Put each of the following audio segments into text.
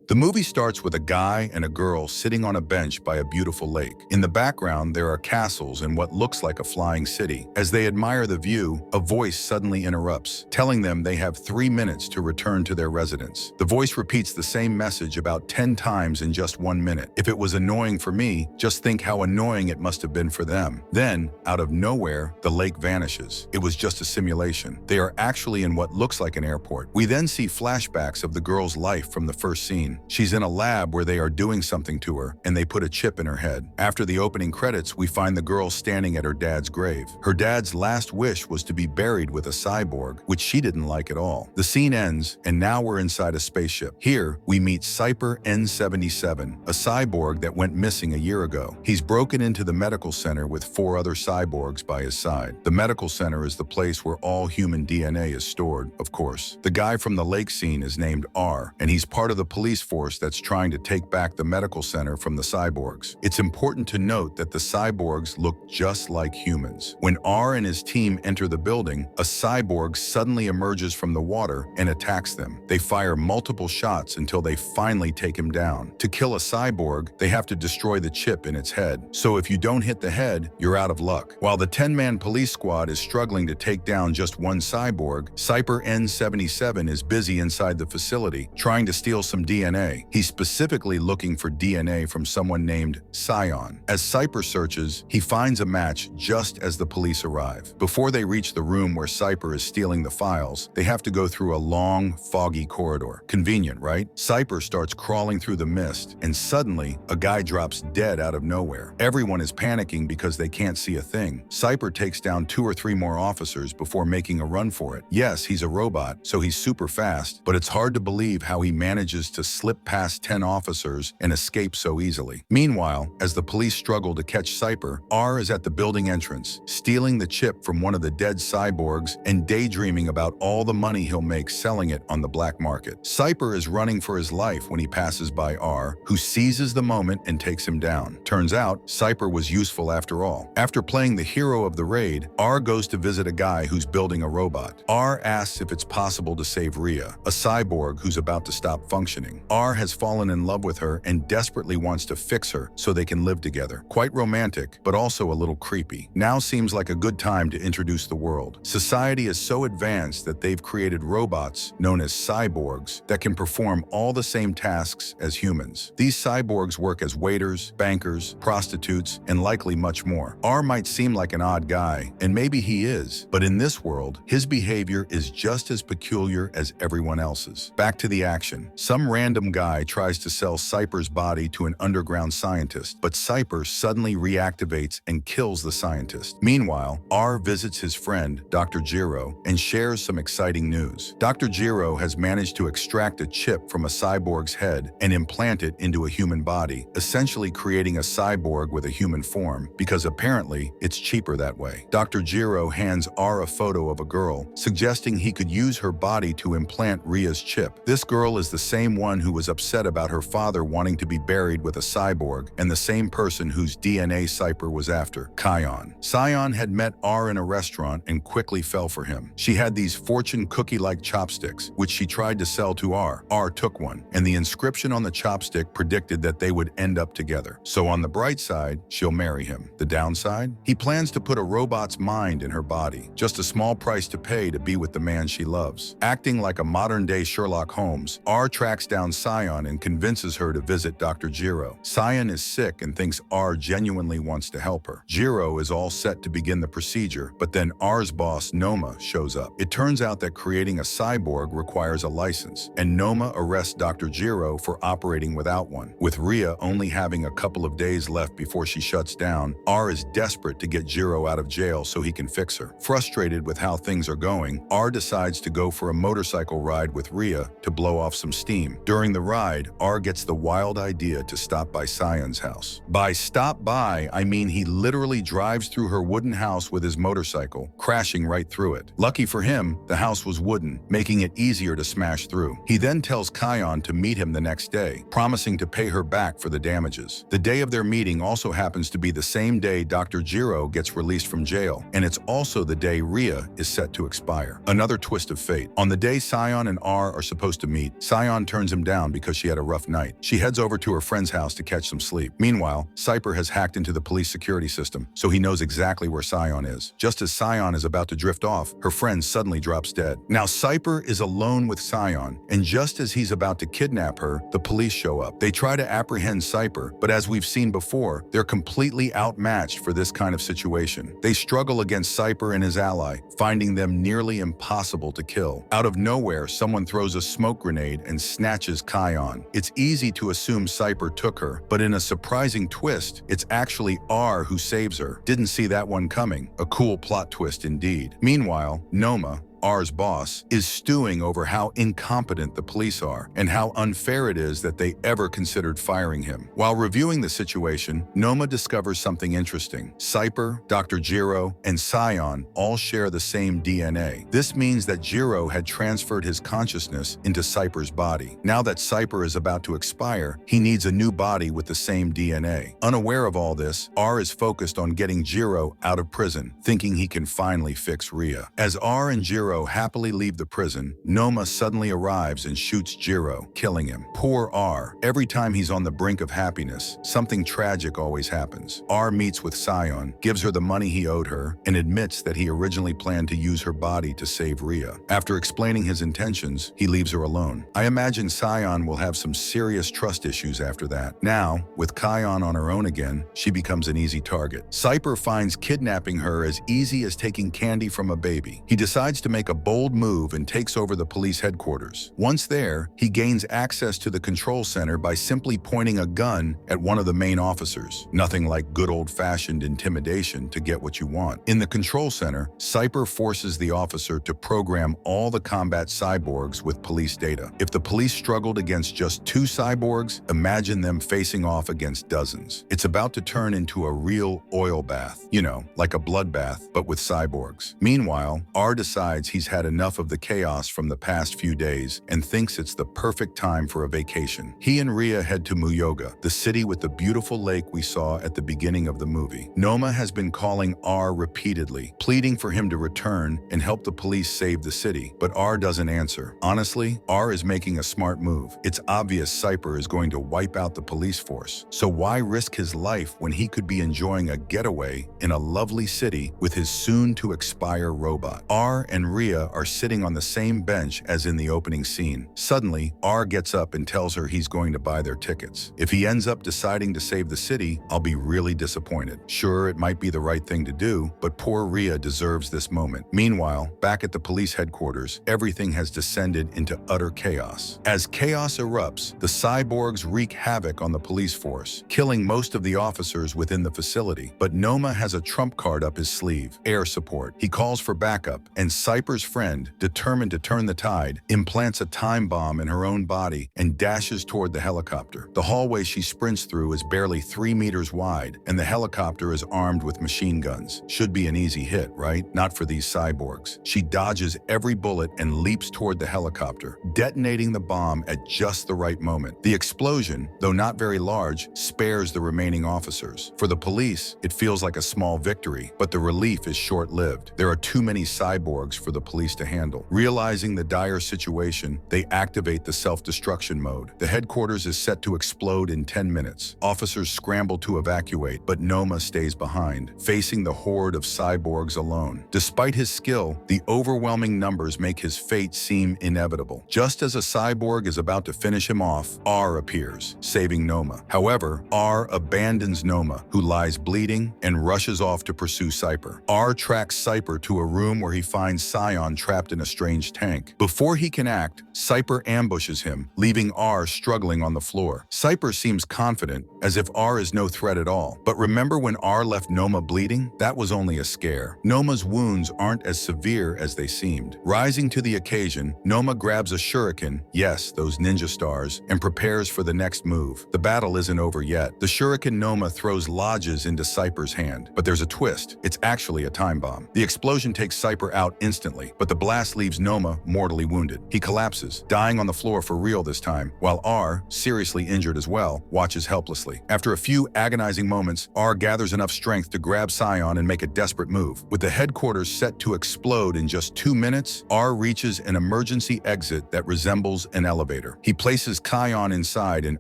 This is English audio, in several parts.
The movie starts with a guy and a girl sitting on a bench by a beautiful lake. In the background, there are castles and what looks like a flying city. As they admire the view, a voice suddenly interrupts, telling them they have 3 minutes to return to their residence. The voice repeats the same message about 10 times in just 1 minute. If it was annoying for me, just think how annoying it must have been for them. Then, out of nowhere, the lake vanishes. It was just a simulation. They are actually in what looks like an airport. We then see flashbacks of the girl's life from the first scene. She's in a lab where they are doing something to her, and they put a chip in her head. After the opening credits, we find the girl standing at her dad's grave. Her dad's last wish was to be buried with a cyborg, which she didn't like at all. The scene ends, and now we're inside a spaceship. Here, we meet Cyber N77, a cyborg that went missing a year ago. He's broken into the medical center with 4 other cyborgs by his side. The medical center is the place where all human DNA is stored, of course. The guy from the lake scene is named R, and he's part of the police force that's trying to take back the medical center from the cyborgs. It's important to note that the cyborgs look just like humans. When R and his team enter the building, a cyborg suddenly emerges from the water and attacks them. They fire multiple shots until they finally take him down. To kill a cyborg, they have to destroy the chip in its head. So if you don't hit the head, you're out of luck. While the 10-man police squad is struggling to take down just one cyborg, Cyber N77 is busy inside the facility, trying to steal some DNA. He's specifically looking for DNA from someone named Sion. As Cyper searches, he finds a match just as the police arrive. Before they reach the room where Cyper is stealing the files, they have to go through a long, foggy corridor. Convenient, right? Cyper starts crawling through the mist, and suddenly, a guy drops dead out of nowhere. Everyone is panicking because they can't see a thing. Cyper takes down 2 or 3 more officers before making a run for it. Yes, he's a robot, so he's super fast, but it's hard to believe how he manages to slip past 10 officers and escape so easily. Meanwhile, as the police struggle to catch Cyper, R is at the building entrance, stealing the chip from one of the dead cyborgs and daydreaming about all the money he'll make selling it on the black market. Cyper is running for his life when he passes by R, who seizes the moment and takes him down. Turns out, Cyper was useful after all. After playing the hero of the raid, R goes to visit a guy who's building a robot. R asks if it's possible to save Rhea, a cyborg who's about to stop functioning. R has fallen in love with her and desperately wants to fix her so they can live together. Quite romantic, but also a little creepy. Now seems like a good time to introduce the world. Society is so advanced that they've created robots, known as cyborgs, that can perform all the same tasks as humans. These cyborgs work as waiters, bankers, prostitutes, and likely much more. R might seem like an odd guy, and maybe he is, but in this world, his behavior is just as peculiar as everyone else's. Back to the action. Some random guy tries to sell Cyper's body to an underground scientist, but Cyper suddenly reactivates and kills the scientist. Meanwhile, R visits his friend, Dr. Jiro, and shares some exciting news. Dr. Jiro has managed to extract a chip from a cyborg's head and implant it into a human body, essentially creating a cyborg with a human form, because apparently it's cheaper that way. Dr. Jiro hands R a photo of a girl, suggesting he could use her body to implant Rhea's chip. This girl is the same one who was upset about her father wanting to be buried with a cyborg, and the same person whose DNA Cyper was after, Sion. Sion had met R in a restaurant and quickly fell for him. She had these fortune cookie-like chopsticks, which she tried to sell to R. R took one, and the inscription on the chopstick predicted that they would end up together. So on the bright side, she'll marry him. The downside? He plans to put a robot's mind in her body, just a small price to pay to be with the man she loves. Acting like a modern-day Sherlock Holmes, R tracks down Sion and convinces her to visit Dr. Jiro. Sion is sick and thinks R genuinely wants to help her. Jiro is all set to begin the procedure, but then R's boss, Noma, shows up. It turns out that creating a cyborg requires a license, and Noma arrests Dr. Jiro for operating without one. With Rhea only having a couple of days left before she shuts down, R is desperate to get Jiro out of jail so he can fix her. Frustrated with how things are going, R decides to go for a motorcycle ride with Rhea to blow off some steam. During the ride, R gets the wild idea to stop by Sion's house. By stop by, I mean he literally drives through her wooden house with his motorcycle, crashing right through it. Lucky for him, the house was wooden, making it easier to smash through. He then tells Kion to meet him the next day, promising to pay her back for the damages. The day of their meeting also happens to be the same day Dr. Jiro gets released from jail, and it's also the day Rhea is set to expire. Another twist of fate. On the day Sion and R are supposed to meet, Sion turns him down down because she had a rough night. She heads over to her friend's house to catch some sleep. Meanwhile, Cyper has hacked into the police security system, so he knows exactly where Sion is. Just as Sion is about to drift off, her friend suddenly drops dead. Now Cyper is alone with Sion, and just as he's about to kidnap her, the police show up. They try to apprehend Cyper, but as we've seen before, they're completely outmatched for this kind of situation. They struggle against Cyper and his ally, finding them nearly impossible to kill. Out of nowhere, someone throws a smoke grenade and snatches Sion. It's easy to assume Cyper took her, but in a surprising twist, it's actually R who saves her. Didn't see that one coming. A cool plot twist indeed. Meanwhile, Noma, R's boss, is stewing over how incompetent the police are and how unfair it is that they ever considered firing him. While reviewing the situation, Noma discovers something interesting. Cyper, Dr. Jiro, and Sion all share the same DNA. This means that Jiro had transferred his consciousness into Cyper's body. Now that Cyper is about to expire, he needs a new body with the same DNA. Unaware of all this, R is focused on getting Jiro out of prison, thinking he can finally fix Rhea. As R and Jiro happily leave the prison, Noma suddenly arrives and shoots Jiro, killing him. Poor R. Every time he's on the brink of happiness, something tragic always happens. R meets with Sion, gives her the money he owed her, and admits that he originally planned to use her body to save Rhea. After explaining his intentions, he leaves her alone. I imagine Sion will have some serious trust issues after that. Now, with Kion on her own again, she becomes an easy target. Cyper finds kidnapping her as easy as taking candy from a baby. He decides to make a bold move and takes over the police headquarters. Once there, he gains access to the control center by simply pointing a gun at one of the main officers. Nothing like good old-fashioned intimidation to get what you want. In the control center, Cyper forces the officer to program all the combat cyborgs with police data. If the police struggled against just 2 cyborgs, imagine them facing off against dozens. It's about to turn into a real oil bath. You know, like a bloodbath, but with cyborgs. Meanwhile, R decides he's had enough of the chaos from the past few days and thinks it's the perfect time for a vacation. He and Rhea head to Muyoga, the city with the beautiful lake we saw at the beginning of the movie. Noma has been calling R repeatedly, pleading for him to return and help the police save the city, but R doesn't answer. Honestly, R is making a smart move. It's obvious Cyper is going to wipe out the police force, so why risk his life when he could be enjoying a getaway in a lovely city with his soon-to-expire robot? R and Rhea are sitting on the same bench as in the opening scene. Suddenly, R gets up and tells her he's going to buy their tickets. If he ends up deciding to save the city, I'll be really disappointed. Sure, it might be the right thing to do, but poor Rhea deserves this moment. Meanwhile, back at the police headquarters, everything has descended into utter chaos. As chaos erupts, the cyborgs wreak havoc on the police force, killing most of the officers within the facility. But Noma has a trump card up his sleeve: air support. He calls for backup, and Cyper's friend, determined to turn the tide, implants a time bomb in her own body and dashes toward the helicopter. The hallway she sprints through is barely 3 meters wide, and the helicopter is armed with machine guns. Should be an easy hit, right? Not for these cyborgs. She dodges every bullet and leaps toward the helicopter, detonating the bomb at just the right moment. The explosion, though not very large, spares the remaining officers. For the police, it feels like a small victory, but the relief is short-lived. There are too many cyborgs for the police to handle. Realizing the dire situation, they activate the self-destruction mode. The headquarters is set to explode in 10 minutes. Officers scramble to evacuate, but Noma stays behind, facing the horde of cyborgs alone. Despite his skill, the overwhelming numbers make his fate seem inevitable. Just as a cyborg is about to finish him off, R appears, saving Noma. However, R abandons Noma, who lies bleeding, and rushes off to pursue Cyper. R tracks Cyper to a room where he finds Sion trapped in a strange tank. Before he can act, Cyper ambushes him, leaving R struggling on the floor. Cyper seems confident, as if R is no threat at all. But remember when R left Noma bleeding? That was only a scare. Noma's wounds aren't as severe as they seemed. Rising to the occasion, Noma grabs a shuriken, yes, those ninja stars, and prepares for the next move. The battle isn't over yet. The shuriken Noma throws lodges into Cyper's hand, but there's a twist. It's actually a time bomb. The explosion takes Cyper out instantly, instantly, but the blast leaves Noma mortally wounded. He collapses, dying on the floor for real this time, while R, seriously injured as well, watches helplessly. After a few agonizing moments, R gathers enough strength to grab Sion and make a desperate move. With the headquarters set to explode in just 2 minutes, R reaches an emergency exit that resembles an elevator. He places Kion inside and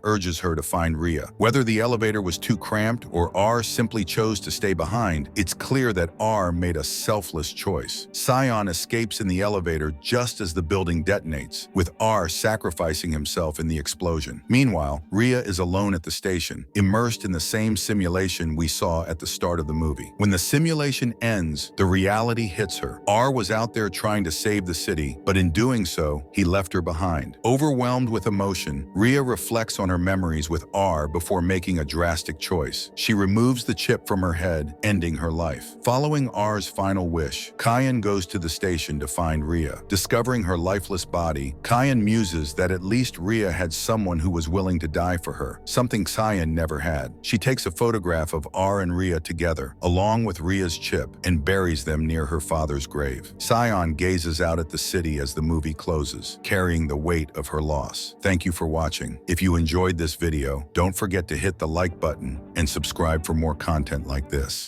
urges her to find Rhea. Whether the elevator was too cramped or R simply chose to stay behind, it's clear that R made a selfless choice. Sion escapes in the elevator just as the building detonates, with R sacrificing himself in the explosion. Meanwhile, Rhea is alone at the station, immersed in the same simulation we saw at the start of the movie. When the simulation ends, the reality hits her. R was out there trying to save the city, but in doing so, he left her behind. Overwhelmed with emotion, Rhea reflects on her memories with R before making a drastic choice. She removes the chip from her head, ending her life. Following R's final wish, Kion goes to the station to find Rhea. Discovering her lifeless body, Kion muses that at least Rhea had someone who was willing to die for her, something Sion never had. She takes a photograph of R and Rhea together, along with Rhea's chip, and buries them near her father's grave. Sion gazes out at the city as the movie closes, carrying the weight of her loss. Thank you for watching. If you enjoyed this video, don't forget to hit the like button and subscribe for more content like this.